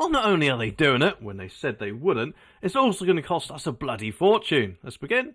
Well, not only are they doing it when they said they wouldn't, it's also going to cost us a bloody fortune. Let's begin.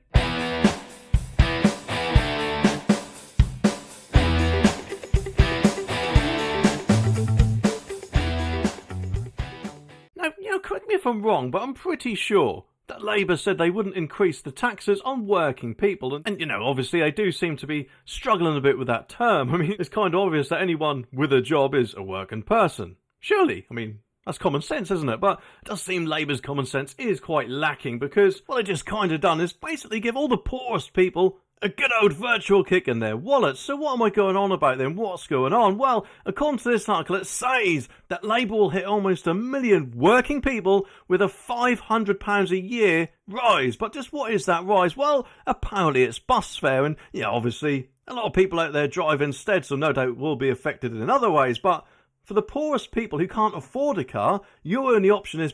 Now, correct me if I'm wrong, but I'm pretty sure that Labour said they wouldn't increase the taxes on working people. And obviously they do seem to be struggling a bit with that term. I mean, it's kind of obvious that anyone with a job is a working person. Surely, I mean, that's common sense, isn't it? But it does seem Labour's common sense is quite lacking, because what they just kind of done is basically give all the poorest people a good old virtual kick in their wallets. So what am I going on about then? What's going on? Well, according to this article, it says that Labour will hit almost 1 million working people with a £500 a year rise. But just what is that rise? Well, apparently it's bus fare, and obviously a lot of people out there drive instead, so no doubt will be affected in other ways. But for the poorest people who can't afford a car, your only option is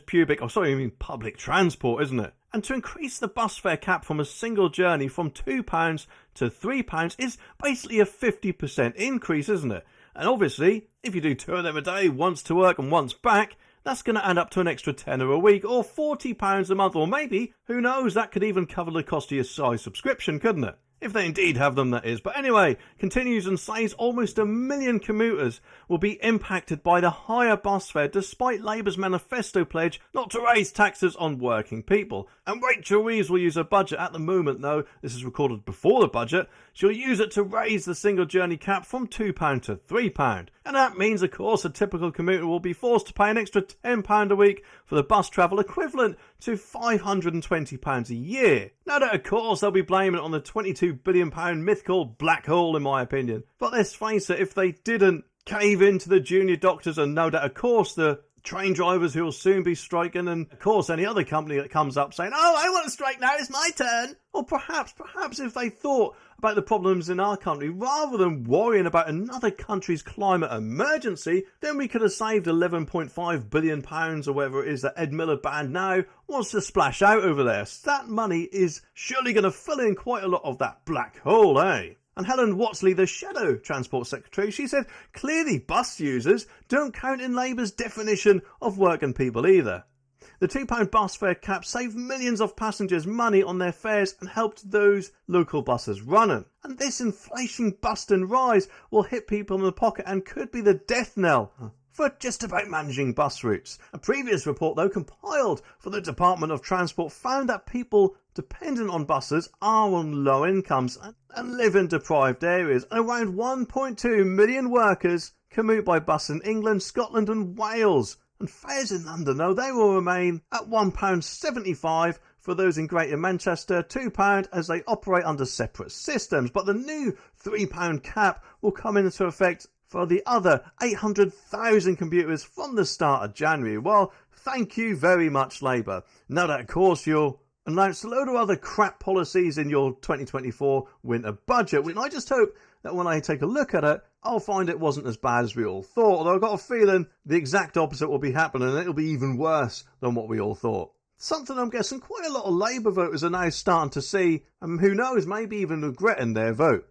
public transport, isn't it? And to increase the bus fare cap from a single journey from £2 to £3 is basically a 50% increase, isn't it? And obviously, if you do 2 of them a day, once to work and once back, that's going to add up to an extra £10 a week or £40 a month, or maybe, who knows, that could even cover the cost of your size subscription, couldn't it? If they indeed have them, that is. But anyway, continues and says almost 1 million commuters will be impacted by the higher bus fare, despite Labour's manifesto pledge not to raise taxes on working people. And Rachel Reeves will use her budget at the moment, though. This is recorded before the budget. She'll use it to raise the single journey cap from £2 to £3. And that means, of course, a typical commuter will be forced to pay an extra £10 a week for the bus travel, equivalent to £520 a year. Now that, of course, they'll be blaming it on the £22 billion myth called black hole, in my opinion. But let's face it, if they didn't cave into the junior doctors, and no doubt, of course, the train drivers who will soon be striking, and of course any other company that comes up saying, oh, I want to strike now, it's my turn. Or perhaps if they thought about the problems in our country rather than worrying about another country's climate emergency, then we could have saved £11.5 billion or whatever it is that Ed Miliband now wants to splash out over there. So that money is surely going to fill in quite a lot of that black hole, eh? And Helen Watsley, the Shadow Transport Secretary, she said clearly bus users don't count in Labour's definition of working people either. The £2 bus fare cap saved millions of passengers money on their fares and helped those local buses running. And this inflation-busting rise will hit people in the pocket and could be the death knell for just about managing bus routes. A previous report, though, compiled for the Department of Transport, found that people dependent on buses are on low incomes and live in deprived areas. And around 1.2 million workers commute by bus in England, Scotland and Wales. And fares in London, though, they will remain at £1.75 for those in Greater Manchester, £2 as they operate under separate systems. But the new £3 cap will come into effect for the other 800,000 commuters from the start of January. Well, thank you very much, Labour. Now that, of course, you'll announce a load of other crap policies in your 2024 winter budget, and I just hope that when I take a look at it, I'll find it wasn't as bad as we all thought, although I've got a feeling the exact opposite will be happening and it'll be even worse than what we all thought. Something I'm guessing quite a lot of Labour voters are now starting to see, and who knows, maybe even regretting their vote.